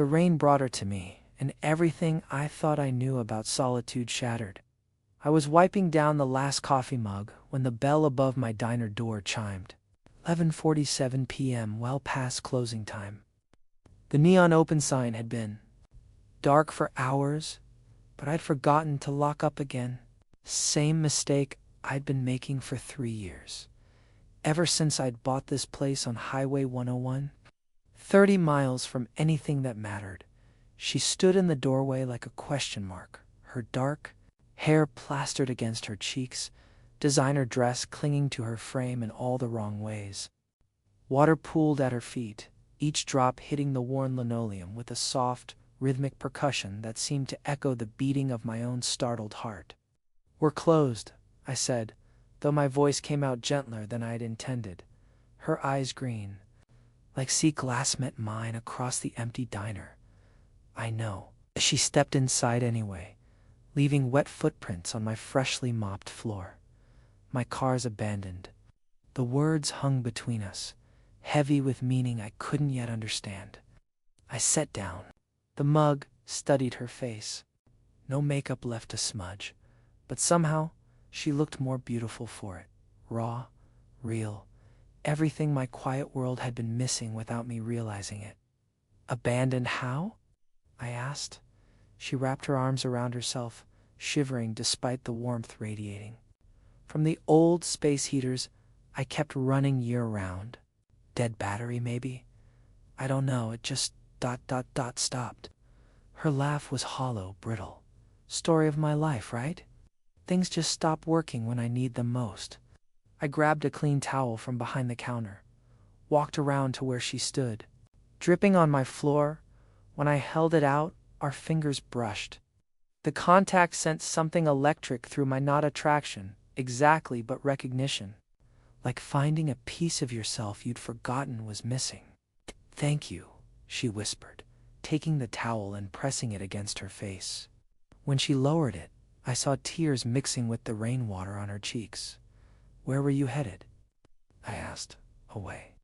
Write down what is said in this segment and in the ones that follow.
The rain brought her to me, and everything I thought I knew about solitude shattered. I was wiping down the last coffee mug when the bell above my diner door chimed. 11:47 p.m., well past closing time. The neon open sign had been dark for hours, but I'd forgotten to lock up again. Same mistake I'd been making for 3 years. Ever since I'd bought this place on Highway 101, 30 miles from anything that mattered. She stood in the doorway like a question mark, her dark hair plastered against her cheeks, designer dress clinging to her frame in all the wrong ways. Water pooled at her feet, each drop hitting the worn linoleum with a soft, rhythmic percussion that seemed to echo the beating of my own startled heart. "We're closed," I said, though my voice came out gentler than I had intended. Her eyes green, like sea glass, met mine across the empty diner. "I know." She stepped inside anyway, leaving wet footprints on my freshly mopped floor. "My car's abandoned." The words hung between us, heavy with meaning I couldn't yet understand. I sat down. The mug studied her face. No makeup left a smudge, but somehow she looked more beautiful for it. Raw, real, everything my quiet world had been missing without me realizing it. "Abandoned how?" I asked. She wrapped her arms around herself, shivering despite the warmth radiating. "From the old space heaters I kept running year-round. Dead battery, maybe? I don't know, it just ... stopped." Her laugh was hollow, brittle. "Story of my life, right? Things just stop working when I need them most." I grabbed a clean towel from behind the counter, walked around to where she stood. Dripping on my floor, when I held it out, our fingers brushed. The contact sent something electric through my, not attraction, exactly, but recognition. Like finding a piece of yourself you'd forgotten was missing. "Thank you," she whispered, taking the towel and pressing it against her face. When she lowered it, I saw tears mixing with the rainwater on her cheeks. "Where were you headed?" I asked. "Away."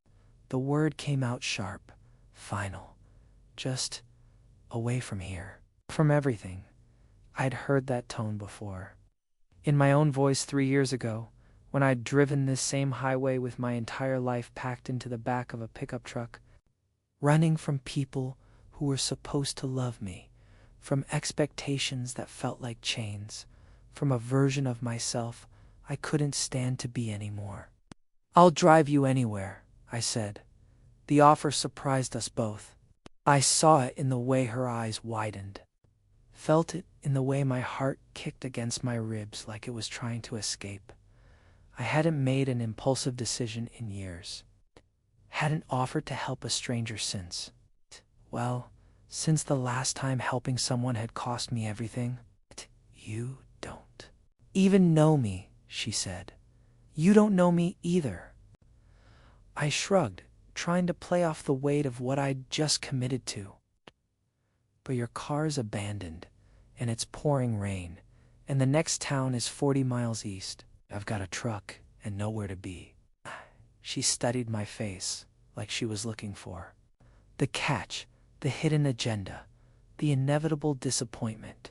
The word came out sharp, final. Just away from here. From everything. I'd heard that tone before. In my own voice 3 years ago, when I'd driven this same highway with my entire life packed into the back of a pickup truck, running from people who were supposed to love me, from expectations that felt like chains, from a version of myself I couldn't stand to be anymore. "I'll drive you anywhere," I said. The offer surprised us both. I saw it in the way her eyes widened, felt it in the way my heart kicked against my ribs like it was trying to escape. I hadn't made an impulsive decision in years. Hadn't offered to help a stranger since. Well, since the last time helping someone had cost me everything. "You don't even know me," she said. "You don't know me either." I shrugged, trying to play off the weight of what I'd just committed to. "But your car's abandoned, and it's pouring rain, and the next town is 40 miles east. I've got a truck and nowhere to be." She studied my face like she was looking for the catch, the hidden agenda, the inevitable disappointment.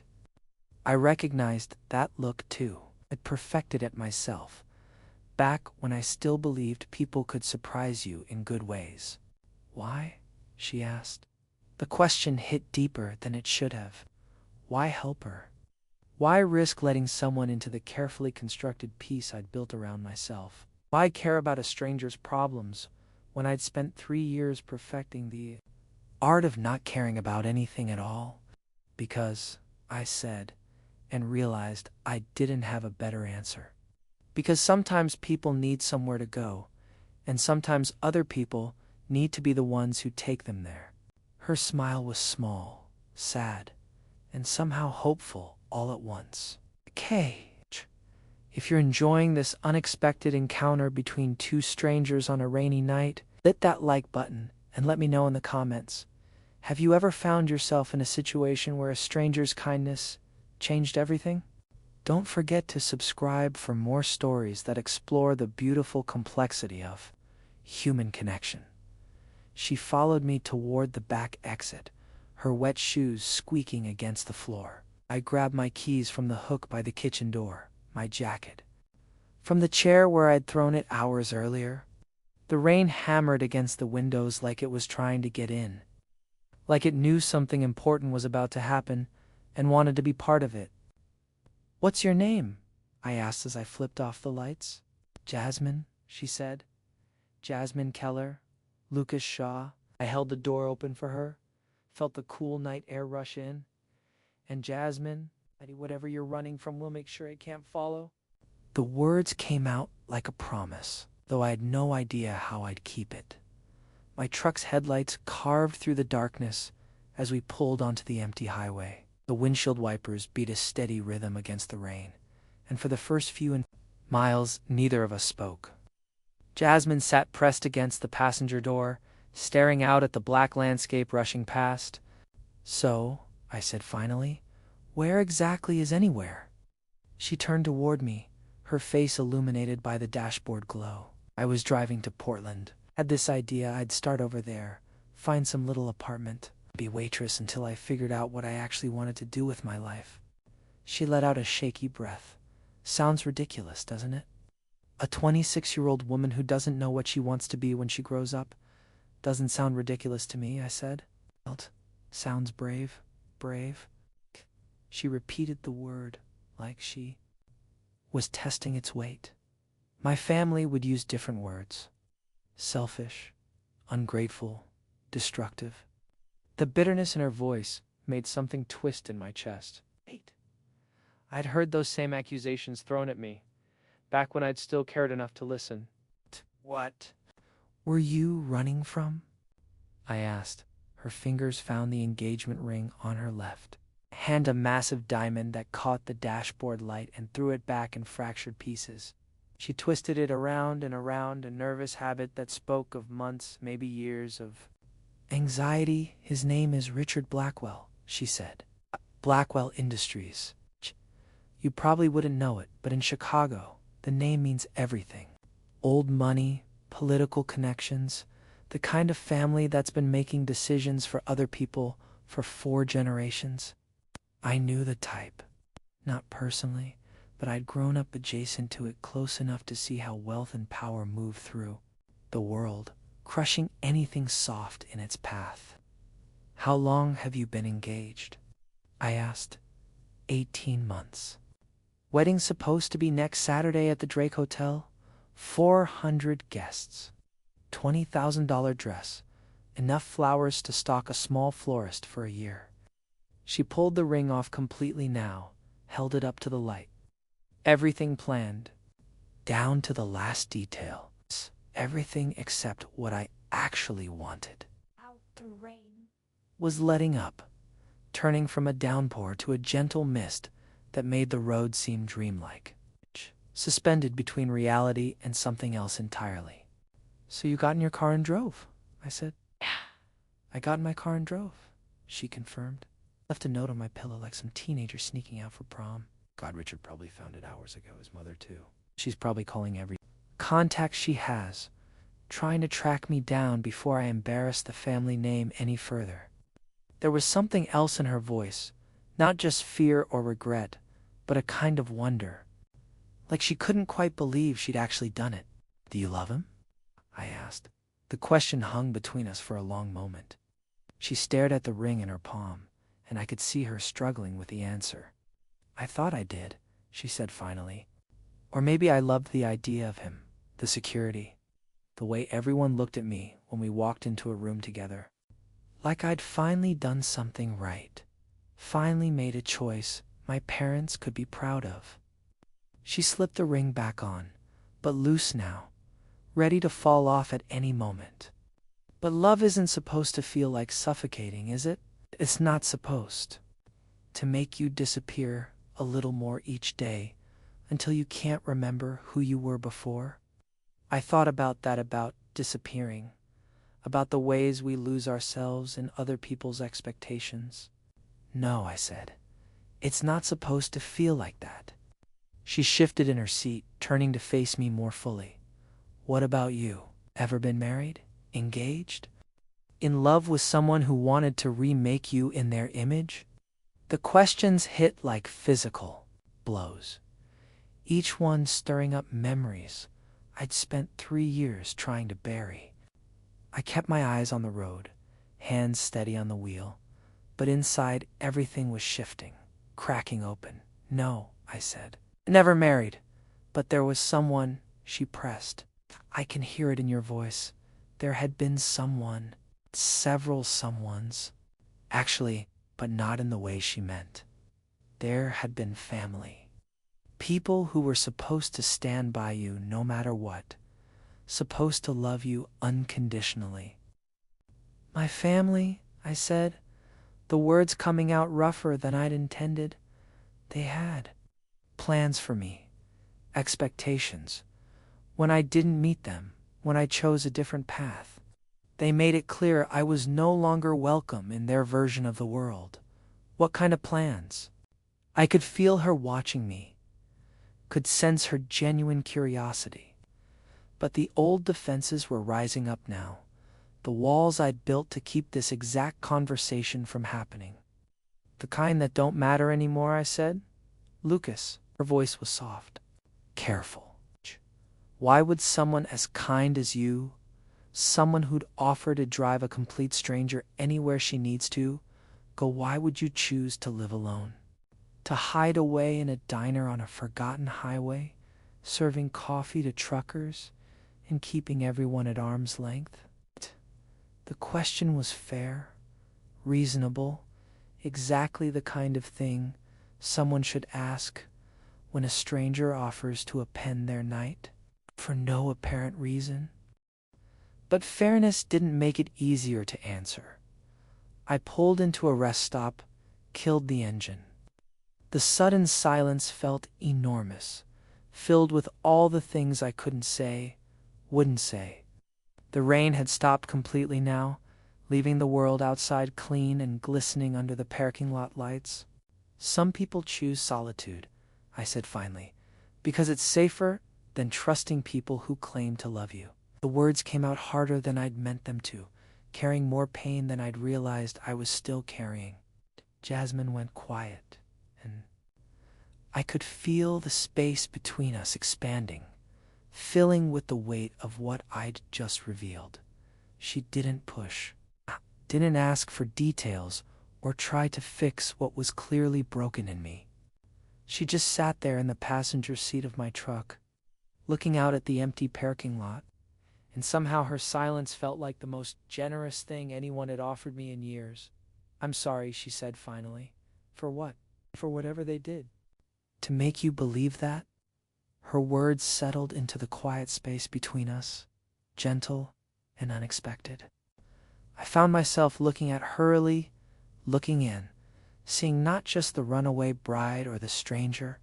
I recognized that look too. I'd perfected it myself, back when I still believed people could surprise you in good ways. "Why?" she asked. The question hit deeper than it should have. Why help her? Why risk letting someone into the carefully constructed peace I'd built around myself? Why care about a stranger's problems when I'd spent 3 years perfecting the art of not caring about anything at all? "Because," I said, and realized I didn't have a better answer. "Because sometimes people need somewhere to go, and sometimes other people need to be the ones who take them there." Her smile was small, sad, and somehow hopeful all at once. "Okay. If you're enjoying this unexpected encounter between two strangers on a rainy night, hit that like button and let me know in the comments. Have you ever found yourself in a situation where a stranger's kindness changed everything?" Don't forget to subscribe for more stories that explore the beautiful complexity of human connection. She followed me toward the back exit, her wet shoes squeaking against the floor. I grabbed my keys from the hook by the kitchen door, my jacket from the chair where I'd thrown it hours earlier. The rain hammered against the windows like it was trying to get in, like it knew something important was about to happen and wanted to be part of it. "What's your name?" I asked as I flipped off the lights. "Jasmine," she said. "Jasmine Keller, Lucas Shaw." I held the door open for her, felt the cool night air rush in. "And Jasmine, whatever you're running from, we'll make sure it can't follow." The words came out like a promise, though I had no idea how I'd keep it. My truck's headlights carved through the darkness as we pulled onto the empty highway. The windshield wipers beat a steady rhythm against the rain, and for the first few miles, neither of us spoke. Jasmine sat pressed against the passenger door, staring out at the black landscape rushing past. "So," I said finally, "where exactly is anywhere?" She turned toward me, her face illuminated by the dashboard glow. "I was driving to Portland. Had this idea I'd start over there, find some little apartment, be waitress until I figured out what I actually wanted to do with my life." She let out a shaky breath. "Sounds ridiculous, doesn't it? A 26-year-old woman who doesn't know what she wants to be when she grows up? Doesn't sound ridiculous to me," I said. "Sounds brave, brave." She repeated the word like she was testing its weight. My family would use different words. Selfish, ungrateful, destructive. The bitterness in her voice made something twist in my chest. Wait. I'd heard those same accusations thrown at me, back when I'd still cared enough to listen. "What were you running from?" I asked. Her fingers found the engagement ring on her left hand, a massive diamond that caught the dashboard light and threw it back in fractured pieces. She twisted it around and around, a nervous habit that spoke of months, maybe years, of anxiety. "His name is Richard Blackwell," she said. "Blackwell Industries. You probably wouldn't know it, but in Chicago, the name means everything. Old money, political connections, the kind of family that's been making decisions for other people for 4 generations. I knew the type. Not personally, but I'd grown up adjacent to it, close enough to see how wealth and power move through the world, crushing anything soft in its path." "How long have you been engaged?" I asked. 18 months. Wedding supposed to be next Saturday at the Drake Hotel. 400 guests. $20,000 dress. Enough flowers to stock a small florist for a year. She pulled the ring off completely now, held it up to the light. "Everything planned, down to the last detail. Everything except what I actually wanted." Out the rain Was letting up, turning from a downpour to a gentle mist that made the road seem dreamlike, suspended between reality and something else entirely. "So you got in your car and drove?" I said. Yeah. "I got in my car and drove," she confirmed. Left a note on my pillow like some teenager sneaking out for prom. God, Richard probably found it hours ago, his mother too. She's probably calling every contact she has, trying to track me down before I embarrass the family name any further. There was something else in her voice, not just fear or regret, but a kind of wonder. Like she couldn't quite believe she'd actually done it. "Do you love him?" I asked. The question hung between us for a long moment. She stared at the ring in her palm, and I could see her struggling with the answer. "I thought I did," she said finally. "Or maybe I loved the idea of him, the security, the way everyone looked at me when we walked into a room together. Like I'd finally done something right, finally made a choice my parents could be proud of." She slipped the ring back on, but loose now, ready to fall off at any moment. "But love isn't supposed to feel like suffocating, is it? It's not supposed to make you disappear a little more each day until you can't remember who you were before." I thought about that, about disappearing, about the ways we lose ourselves in other people's expectations. "No," I said. "It's not supposed to feel like that." She shifted in her seat, turning to face me more fully. "What about you? Ever been married? Engaged?" In love with someone who wanted to remake you in their image? The questions hit like physical blows, each one stirring up memories I'd spent 3 years trying to bury. I kept my eyes on the road, hands steady on the wheel, but inside everything was shifting, cracking open. No, I said. Never married, but there was someone, she pressed. I can hear it in your voice. There had been someone, several someones. Actually, but not in the way she meant. There had been family. People who were supposed to stand by you no matter what, supposed to love you unconditionally. My family, I said, the words coming out rougher than I'd intended. They had plans for me, expectations. When I didn't meet them, when I chose a different path, they made it clear I was no longer welcome in their version of the world. What kind of plans? I could feel her watching me, could sense her genuine curiosity. But the old defenses were rising up now, the walls I'd built to keep this exact conversation from happening. The kind that don't matter anymore, I said. Lucas, her voice was soft. Careful. Why would someone as kind as you, someone who'd offer to drive a complete stranger anywhere she needs to, go? Why would you choose to live alone? To hide away in a diner on a forgotten highway, serving coffee to truckers and keeping everyone at arm's length? The question was fair, reasonable, exactly the kind of thing someone should ask when a stranger offers to append their night for no apparent reason. But fairness didn't make it easier to answer. I pulled into a rest stop, killed the engine. The sudden silence felt enormous, filled with all the things I couldn't say, wouldn't say. The rain had stopped completely now, leaving the world outside clean and glistening under the parking lot lights. Some people choose solitude, I said finally, because it's safer than trusting people who claim to love you. The words came out harder than I'd meant them to, carrying more pain than I'd realized I was still carrying. Jasmine went quiet, and I could feel the space between us expanding, filling with the weight of what I'd just revealed. She didn't push, didn't ask for details, or try to fix what was clearly broken in me. She just sat there in the passenger seat of my truck, looking out at the empty parking lot, and somehow her silence felt like the most generous thing anyone had offered me in years. I'm sorry, she said finally. For what? For whatever they did. To make you believe that? Her words settled into the quiet space between us, gentle and unexpected. I found myself looking at Hurley, looking in, seeing not just the runaway bride or the stranger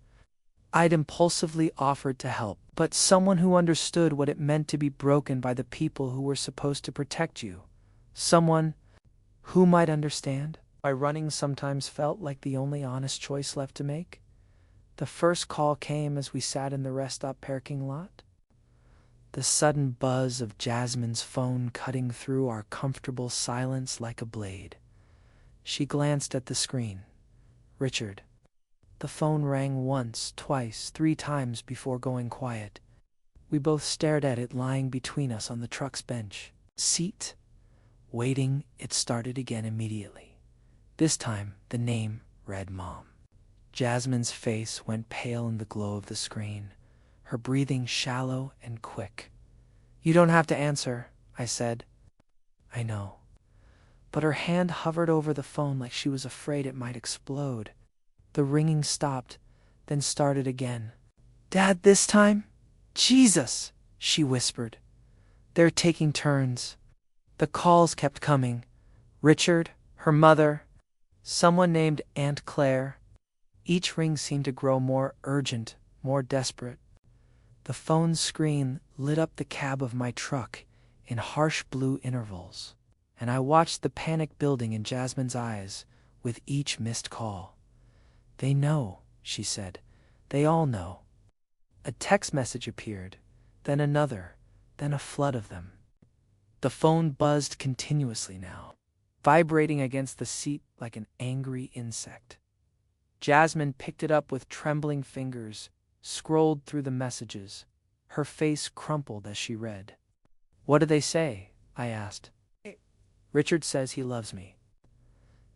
I'd impulsively offered to help, but someone who understood what it meant to be broken by the people who were supposed to protect you. Someone who might understand why running sometimes felt like the only honest choice left to make. The first call came as we sat in the rest stop parking lot. The sudden buzz of Jasmine's phone cutting through our comfortable silence like a blade. She glanced at the screen. Richard. The phone rang once, twice, 3 times before going quiet. We both stared at it lying between us on the truck's bench seat. Waiting, it started again immediately. This time, the name read Mom. Jasmine's face went pale in the glow of the screen, her breathing shallow and quick. You don't have to answer, I said. I know. But her hand hovered over the phone like she was afraid it might explode. The ringing stopped, then started again. Dad, this time? Jesus, she whispered. They're taking turns. The calls kept coming. Richard, her mother, someone named Aunt Claire. Each ring seemed to grow more urgent, more desperate. The phone's screen lit up the cab of my truck in harsh blue intervals, and I watched the panic building in Jasmine's eyes with each missed call. They know, she said. They all know. A text message appeared, then another, then a flood of them. The phone buzzed continuously now, vibrating against the seat like an angry insect. Jasmine picked it up with trembling fingers, scrolled through the messages. Her face crumpled as she read. "What do they say?" I asked. "Richard says he loves me.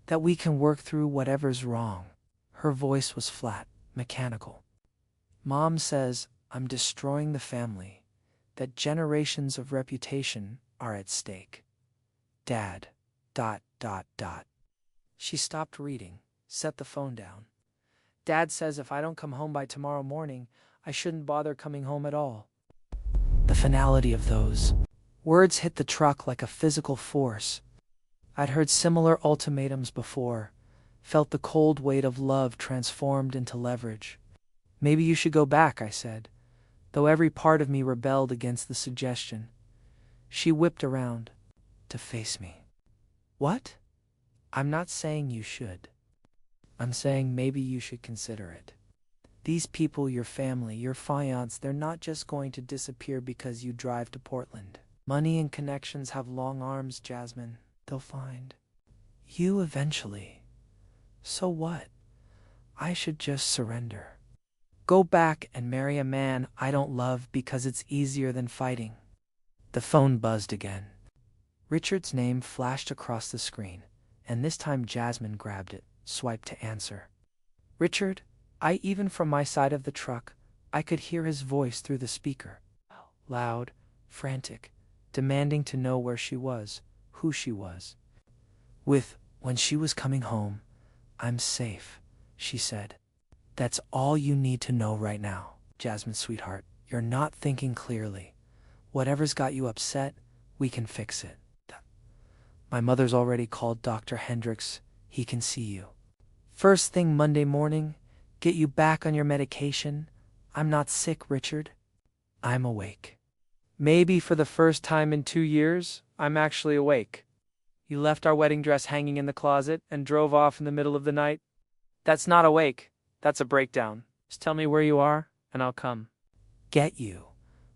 That we can work through whatever's wrong." Her voice was flat, mechanical. "Mom says I'm destroying the family, that generations of reputation are at stake. Dad, ... She stopped reading, set the phone down. "Dad says if I don't come home by tomorrow morning, I shouldn't bother coming home at all." The finality of those words hit the truck like a physical force. I'd heard similar ultimatums before, felt the cold weight of love transformed into leverage. "Maybe you should go back," I said, though every part of me rebelled against the suggestion. She whipped around to face me. "What? I'm not saying you should. I'm saying maybe you should consider it. These people, your family, your fiancé, they're not just going to disappear because you drive to Portland. Money and connections have long arms, Jasmine. They'll find you eventually. So what? I should just surrender. Go back and marry a man I don't love because it's easier than fighting." The phone buzzed again. Richard's name flashed across the screen, and this time Jasmine grabbed it, swiped to answer. "Richard," even from my side of the truck, I could hear his voice through the speaker. Loud, frantic, demanding to know where she was, who she was. When she was coming home, "I'm safe," she said. "That's all you need to know right now, Jasmine, sweetheart. You're not thinking clearly. Whatever's got you upset, we can fix it. My mother's already called Dr. Hendricks. He can see you. First thing Monday morning, get you back on your medication. I'm not sick, Richard. I'm awake. Maybe for the first time in 2 years, I'm actually awake. You left our wedding dress hanging in the closet and drove off in the middle of the night? That's not awake. That's a breakdown. Just tell me where you are, and I'll come. Get you.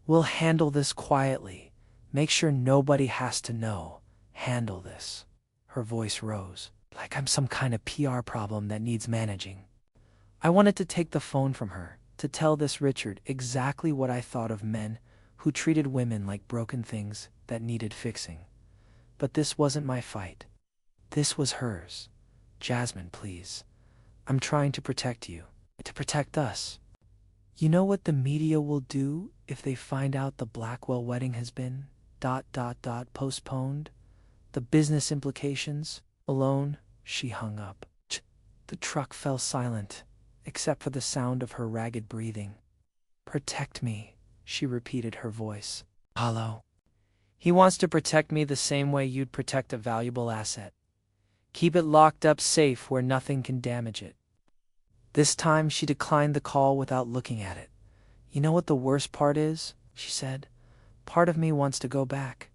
We'll handle this quietly. Make sure nobody has to know. Handle this." Her voice rose, like I'm some kind of PR problem that needs managing. I wanted to take the phone from her, to tell this Richard exactly what I thought of men who treated women like broken things that needed fixing. But this wasn't my fight. This was hers. "Jasmine, please. I'm trying to protect you, to protect us. You know what the media will do if they find out the Blackwell wedding has been ... postponed? The business implications alone." She hung up. The truck fell silent, except for the sound of her ragged breathing. "Protect me," she repeated, her voice hollow. "He wants to protect me the same way you'd protect a valuable asset. Keep it locked up safe where nothing can damage it." This time she declined the call without looking at it. "You know what the worst part is?" she said. "Part of me wants to go back.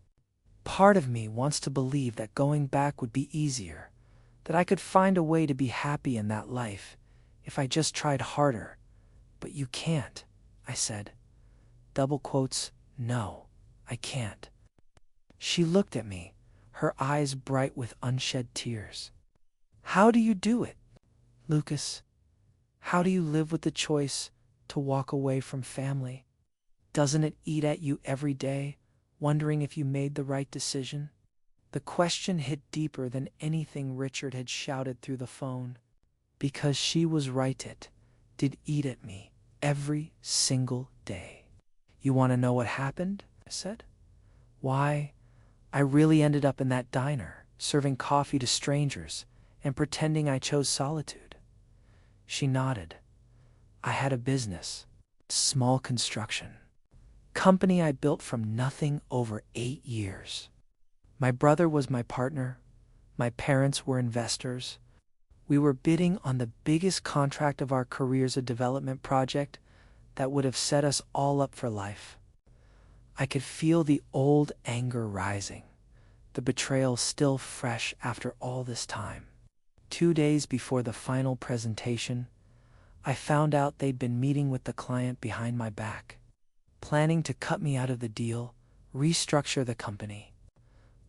Part of me wants to believe that going back would be easier, that I could find a way to be happy in that life if I just tried harder. But you can't," I said. Double quotes, "No, I can't." She looked at me, her eyes bright with unshed tears. "How do you do it, Lucas? How do you live with the choice to walk away from family? Doesn't it eat at you every day, wondering if you made the right decision?" The question hit deeper than anything Richard had shouted through the phone. Because she was right, it did eat at me every single day. "You want to know what happened?" I said. "Why, I really ended up in that diner, serving coffee to strangers and pretending I chose solitude." She nodded. "I had a business, small construction company I built from nothing over 8 years. My brother was my partner. My parents were investors. We were bidding on the biggest contract of our careers, a development project that would have set us all up for life. I could feel the old anger rising, the betrayal still fresh after all this time. 2 days before the final presentation, I found out they'd been meeting with the client behind my back, planning to cut me out of the deal, restructure the company.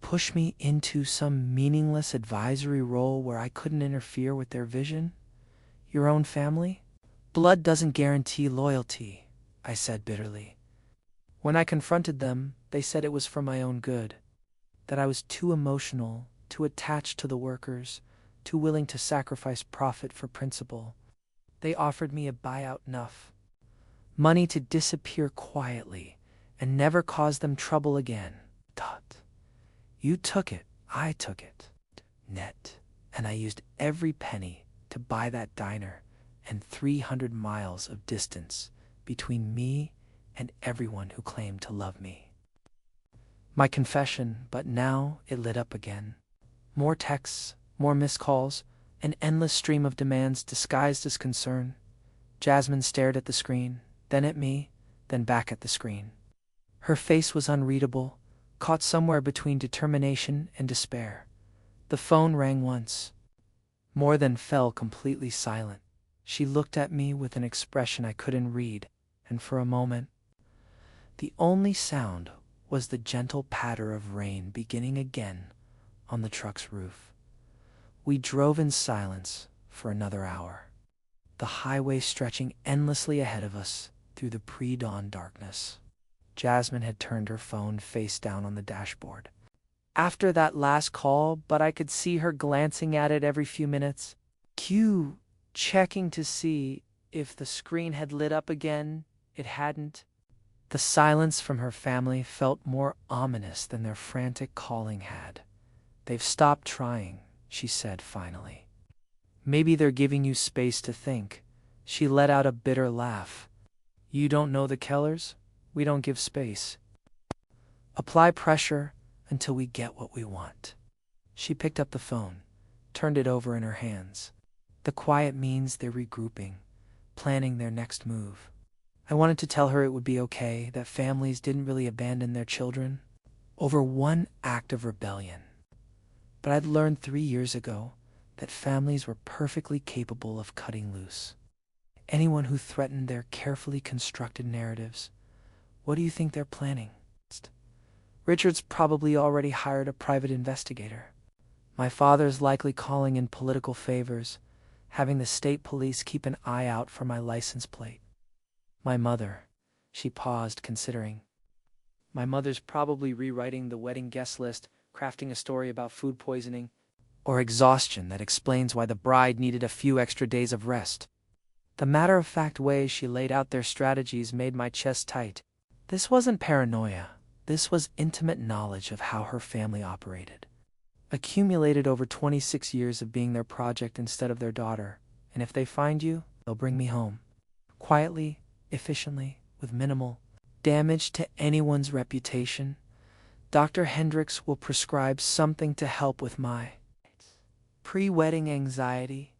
Push me into some meaningless advisory role where I couldn't interfere with their vision? Your own family? Blood doesn't guarantee loyalty, I said bitterly. When I confronted them, they said it was for my own good, that I was too emotional, too attached to the workers, too willing to sacrifice profit for principle. They offered me a buyout enough, money to disappear quietly and never cause them trouble again. You took it, I took it. Net. And I used every penny to buy that diner and 300 miles of distance between me and everyone who claimed to love me. My confession, but now it lit up again. More texts, more missed calls, an endless stream of demands disguised as concern. Jasmine stared at the screen, then at me, then back at the screen. Her face was unreadable, caught somewhere between determination and despair. The phone rang once. More then fell completely silent. She looked at me with an expression I couldn't read, and for a moment, the only sound was the gentle patter of rain beginning again on the truck's roof. We drove in silence for another hour, the highway stretching endlessly ahead of us through the pre-dawn darkness. Jasmine had turned her phone face down on the dashboard. After that last call, but I could see her glancing at it every few minutes. Checking to see if the screen had lit up again. It hadn't. The silence from her family felt more ominous than their frantic calling had. They've stopped trying, she said finally. Maybe they're giving you space to think. She let out a bitter laugh. You don't know the Kellers? We don't give space. Apply pressure until we get what we want. She picked up the phone, turned it over in her hands. The quiet means they're regrouping, planning their next move. I wanted to tell her it would be okay, that families didn't really abandon their children over one act of rebellion. But I'd learned 3 years ago that families were perfectly capable of cutting loose. Anyone who threatened their carefully constructed narratives, what do you think they're planning? Richard's probably already hired a private investigator. My father's likely calling in political favors, having the state police keep an eye out for my license plate. My mother, she paused, considering. My mother's probably rewriting the wedding guest list, crafting a story about food poisoning, or exhaustion that explains why the bride needed a few extra days of rest. The matter-of-fact way she laid out their strategies made my chest tight. This wasn't paranoia. This was intimate knowledge of how her family operated. Accumulated over 26 years of being their project instead of their daughter, and if they find you, they'll bring me home. Quietly, efficiently, with minimal damage to anyone's reputation. Dr. Hendricks will prescribe something to help with my pre-wedding anxiety.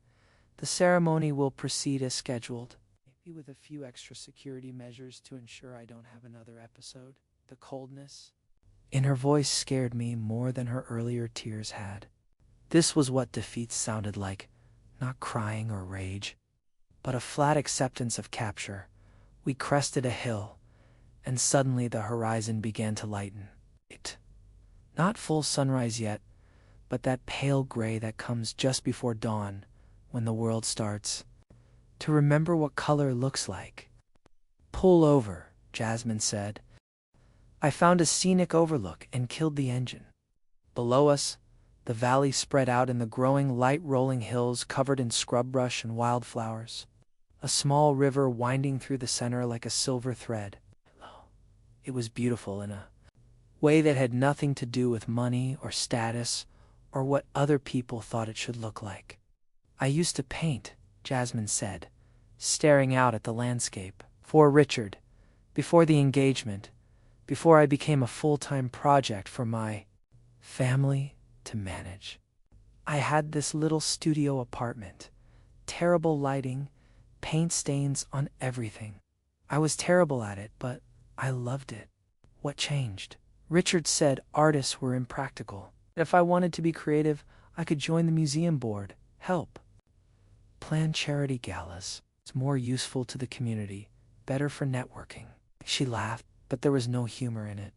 The ceremony will proceed as scheduled, maybe with a few extra security measures to ensure I don't have another episode. The coldness in her voice scared me more than her earlier tears had. This was what defeat sounded like, not crying or rage, but a flat acceptance of capture. We crested a hill, and suddenly the horizon began to lighten. Not full sunrise yet, but that pale gray that comes just before dawn, when the world starts to remember what color looks like. Pull over, Jasmine said. I found a scenic overlook and killed the engine. Below us, the valley spread out in the growing light rolling hills covered in scrub brush and wildflowers. A small river winding through the center like a silver thread. It was beautiful in a way that had nothing to do with money or status or what other people thought it should look like. I used to paint, Jasmine said, staring out at the landscape. For Richard, before the engagement, before I became a full-time project for my family to manage. I had this little studio apartment, terrible lighting, paint stains on everything. I was terrible at it, but I loved it. What changed? Richard said artists were impractical. If I wanted to be creative, I could join the museum board, help, plan charity galas. It's more useful to the community, better for networking. She laughed, but there was no humor in it.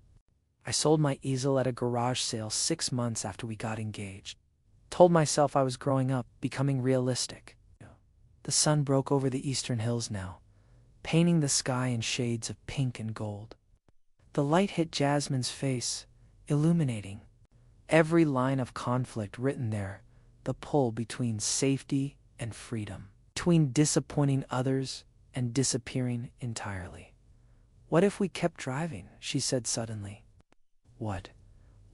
I sold my easel at a garage sale 6 months after we got engaged. Told myself I was growing up, becoming realistic. The sun broke over the eastern hills now, painting the sky in shades of pink and gold. The light hit Jasmine's face, illuminating every line of conflict written there, the pull between safety and freedom, between disappointing others and disappearing entirely. What if we kept driving? She said suddenly. What?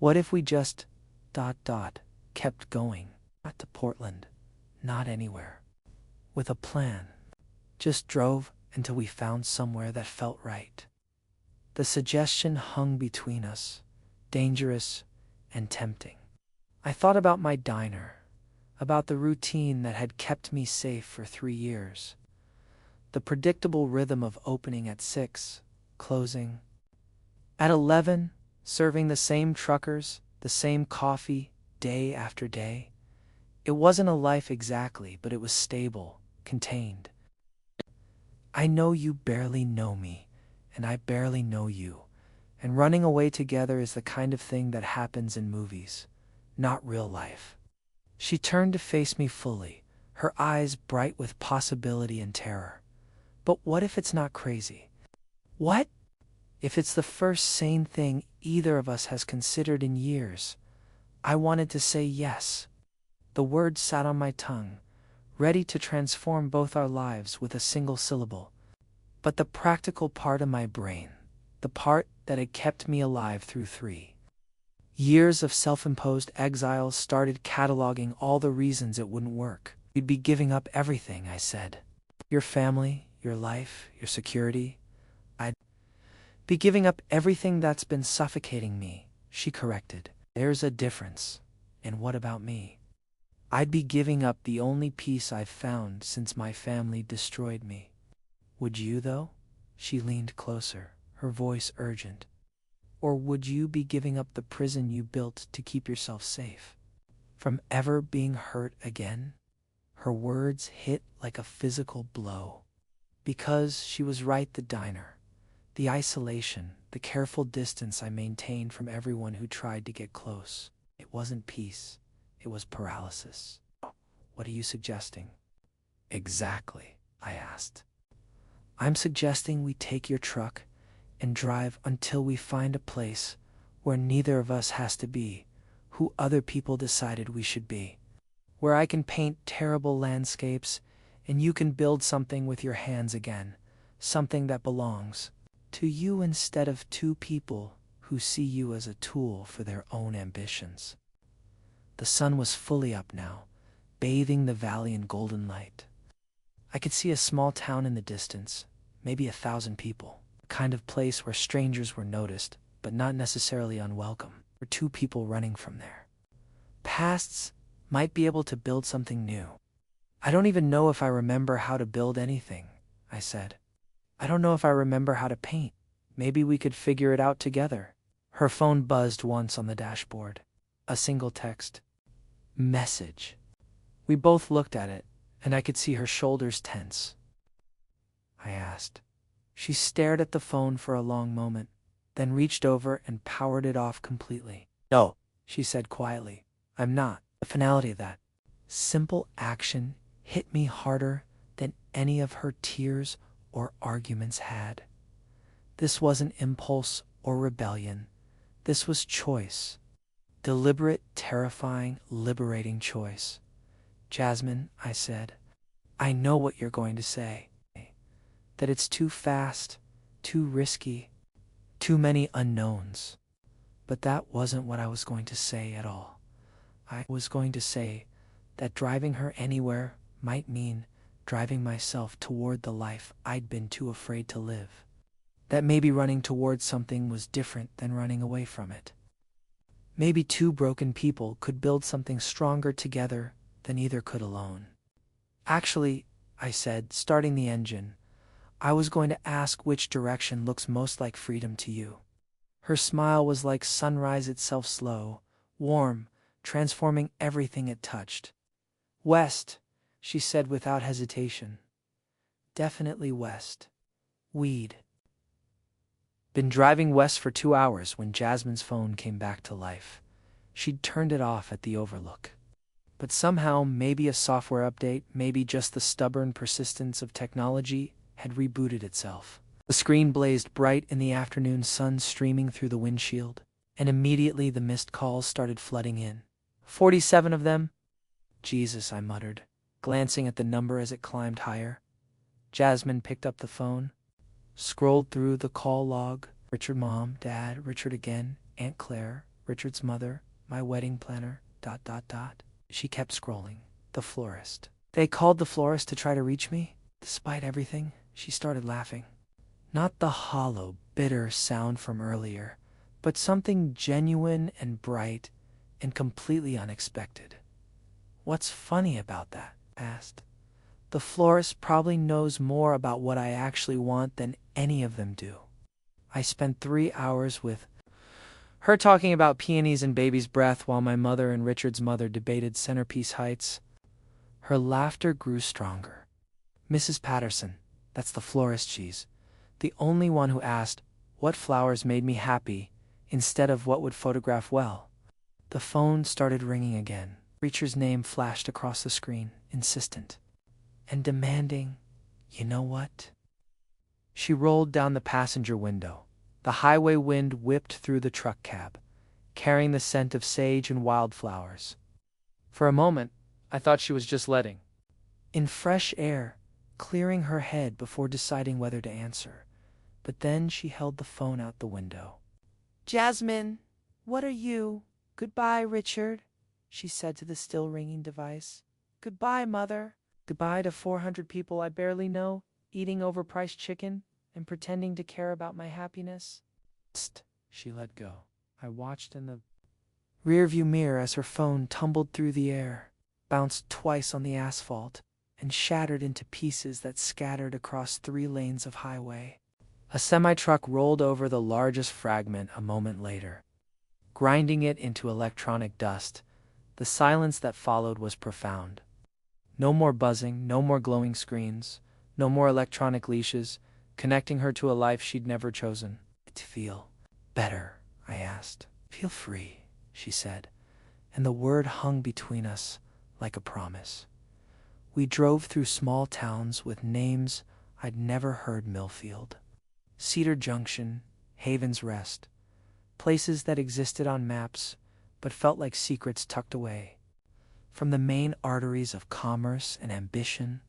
What if we just kept going? Not to Portland, not anywhere. With a plan. Just drove until we found somewhere that felt right. The suggestion hung between us, dangerous and tempting. I thought about my diner, about the routine that had kept me safe for 3 years. The predictable rhythm of opening at 6, closing at 11, serving the same truckers, the same coffee, day after day. It wasn't a life exactly, but it was stable, contained. I know you barely know me, and I barely know you, and running away together is the kind of thing that happens in movies, not real life. She turned to face me fully, her eyes bright with possibility and terror. But what if it's not crazy? What if it's the first sane thing either of us has considered in years? I wanted to say yes. The word sat on my tongue, ready to transform both our lives with a single syllable. But the practical part of my brain, the part that had kept me alive through 3 years of self-imposed exile, started cataloging all the reasons it wouldn't work. You'd be giving up everything, I said. Your family, your life, your security. I'd be giving up everything that's been suffocating me, she corrected. There's a difference. And what about me? I'd be giving up the only peace I've found since my family destroyed me. Would you, though? She leaned closer, her voice urgent. Or would you be giving up the prison you built to keep yourself safe from ever being hurt again? Her words hit like a physical blow. Because she was right, the diner, the isolation, the careful distance I maintained from everyone who tried to get close. It wasn't peace. It was paralysis. What are you suggesting? Exactly, I asked. I'm suggesting we take your truck and drive until we find a place where neither of us has to be who other people decided we should be. Where I can paint terrible landscapes and you can build something with your hands again, something that belongs to you instead of 2 people who see you as a tool for their own ambitions. The sun was fully up now, bathing the valley in golden light. I could see a small town in the distance, maybe 1,000 people, the kind of place where strangers were noticed, but not necessarily unwelcome, or 2 people running from there. Pasts might be able to build something new. I don't even know if I remember how to build anything, I said. I don't know if I remember how to paint. Maybe we could figure it out together. Her phone buzzed once on the dashboard. A single text. Message. We both looked at it, and I could see her shoulders tense. I asked. She stared at the phone for a long moment, then reached over and powered it off completely. No, she said quietly. I'm not. The finality of that simple action hit me harder than any of her tears or arguments had. This wasn't impulse or rebellion. This was choice. Deliberate, terrifying, liberating choice. Jasmine, I said, I know what you're going to say. That it's too fast, too risky, too many unknowns. But that wasn't what I was going to say at all. I was going to say that driving her anywhere might mean driving myself toward the life I'd been too afraid to live. That maybe running towards something was different than running away from it. Maybe 2 broken people could build something stronger together than either could alone. Actually, I said, starting the engine, I was going to ask which direction looks most like freedom to you. Her smile was like sunrise itself, slow, warm, transforming everything it touched. West, she said without hesitation. Definitely west. Weed. Been driving west for 2 hours when Jasmine's phone came back to life. She'd turned it off at the overlook. But somehow, maybe a software update, maybe just the stubborn persistence of technology, had rebooted itself. The screen blazed bright in the afternoon sun streaming through the windshield, and immediately the missed calls started flooding in. 47 of them? Jesus, I muttered, glancing at the number as it climbed higher. Jasmine picked up the phone, scrolled through the call log. Richard, Mom, Dad, Richard again, Aunt Claire, Richard's mother, my wedding planner, ... She kept scrolling. The florist. They called the florist to try to reach me? Despite everything, she started laughing. Not the hollow, bitter sound from earlier, but something genuine and bright and completely unexpected. What's funny about that? I asked. The florist probably knows more about what I actually want than any of them do. I spent 3 hours with her talking about peonies and baby's breath while my mother and Richard's mother debated centerpiece heights. Her laughter grew stronger. Mrs. Patterson, that's the florist, she's the only one who asked what flowers made me happy instead of what would photograph well. The phone started ringing again. Richard's name flashed across the screen, insistent and demanding. You know what? She rolled down the passenger window. The highway wind whipped through the truck cab, carrying the scent of sage and wildflowers. For a moment, I thought she was just letting in fresh air, clearing her head before deciding whether to answer. But then she held the phone out the window. Jasmine, what are you? Goodbye, Richard, she said to the still ringing device. Goodbye, Mother. Goodbye to 400 people I barely know, eating overpriced chicken and pretending to care about my happiness. Tst, she let go. I watched in the rearview mirror as her phone tumbled through the air, bounced twice on the asphalt, and shattered into pieces that scattered across 3 lanes of highway. A semi-truck rolled over the largest fragment a moment later, grinding it into electronic dust. The silence that followed was profound. No more buzzing, no more glowing screens, no more electronic leashes, connecting her to a life she'd never chosen. To feel better, I asked. Feel free, she said, and the word hung between us like a promise. We drove through small towns with names I'd never heard. Millfield, Cedar Junction, Haven's Rest, places that existed on maps but felt like secrets tucked away from the main arteries of commerce and ambition.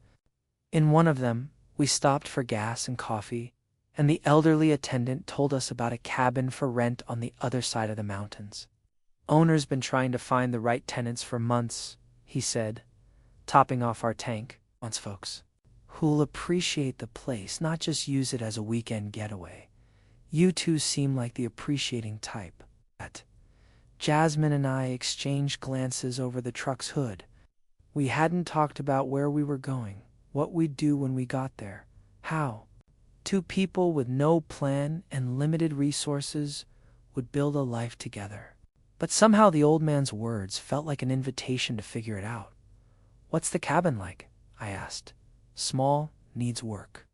In one of them, we stopped for gas and coffee, and the elderly attendant told us about a cabin for rent on the other side of the mountains. Owner's been trying to find the right tenants for months, he said, topping off our tank. Wants folks who'll appreciate the place, not just use it as a weekend getaway. You two seem like the appreciating type. Jasmine and I exchanged glances over the truck's hood. We hadn't talked about where we were going, what we'd do when we got there, how 2 people with no plan and limited resources would build a life together. But somehow the old man's words felt like an invitation to figure it out. What's the cabin like? I asked. Small, needs work.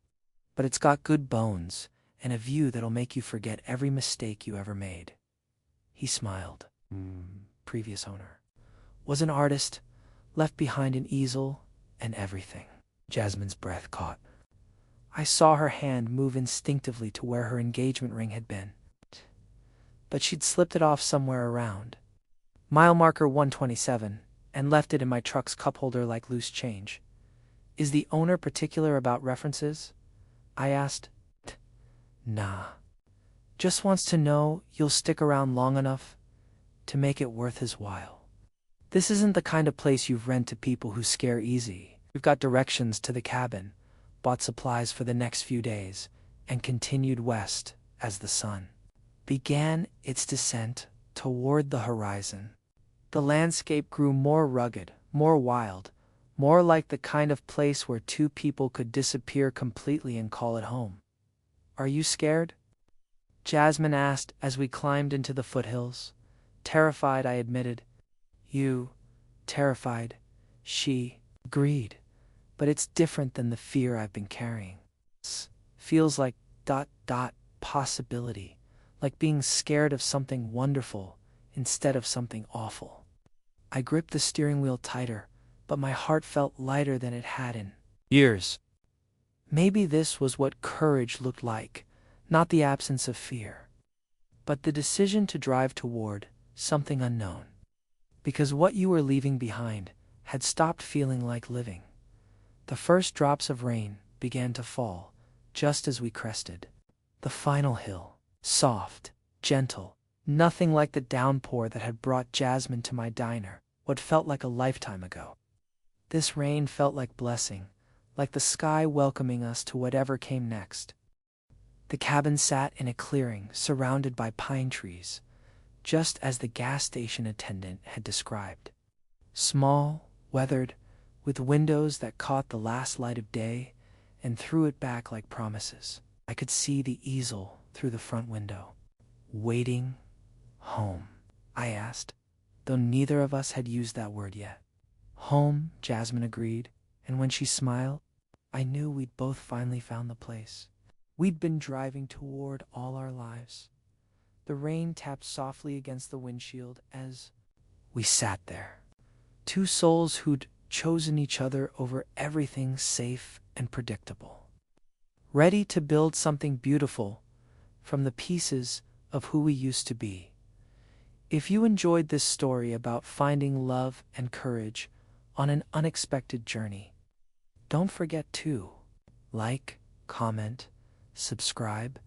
But it's got good bones and a view that'll make you forget every mistake you ever made. He smiled. Previous owner was an artist, left behind an easel and everything. Jasmine's breath caught. I saw her hand move instinctively to where her engagement ring had been, but she'd slipped it off somewhere around. Mile marker 127, and left it in my truck's cup holder like loose change. Is the owner particular about references? I asked. Nah. Just wants to know you'll stick around long enough to make it worth his while. This isn't the kind of place you rent to people who scare easy. We've got directions to the cabin, bought supplies for the next few days, and continued west as the sun began its descent toward the horizon. The landscape grew more rugged, more wild, more like the kind of place where 2 people could disappear completely and call it home. Are you scared? Jasmine asked as we climbed into the foothills. Terrified, I admitted. You, terrified, she agreed. But it's different than the fear I've been carrying. Feels like ... possibility, like being scared of something wonderful instead of something awful. I gripped the steering wheel tighter, but my heart felt lighter than it had in years. Maybe this was what courage looked like, not the absence of fear, but the decision to drive toward something unknown. Because what you were leaving behind had stopped feeling like living. The first drops of rain began to fall, just as we crested the final hill. Soft, gentle, nothing like the downpour that had brought Jasmine to my diner, what felt like a lifetime ago. This rain felt like blessing, like the sky welcoming us to whatever came next. The cabin sat in a clearing surrounded by pine trees, just as the gas station attendant had described. Small, weathered, with windows that caught the last light of day and threw it back like promises. I could see the easel through the front window. Waiting home, I asked, though neither of us had used that word yet. Home, Jasmine agreed, and when she smiled, I knew we'd both finally found the place we'd been driving toward all our lives. The rain tapped softly against the windshield as we sat there, two souls who'd chosen each other over everything safe and predictable, ready to build something beautiful from the pieces of who we used to be. If you enjoyed this story about finding love and courage on an unexpected journey, don't forget to like, comment, subscribe,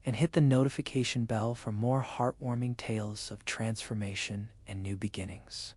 and hit the notification bell for more heartwarming tales of transformation and new beginnings.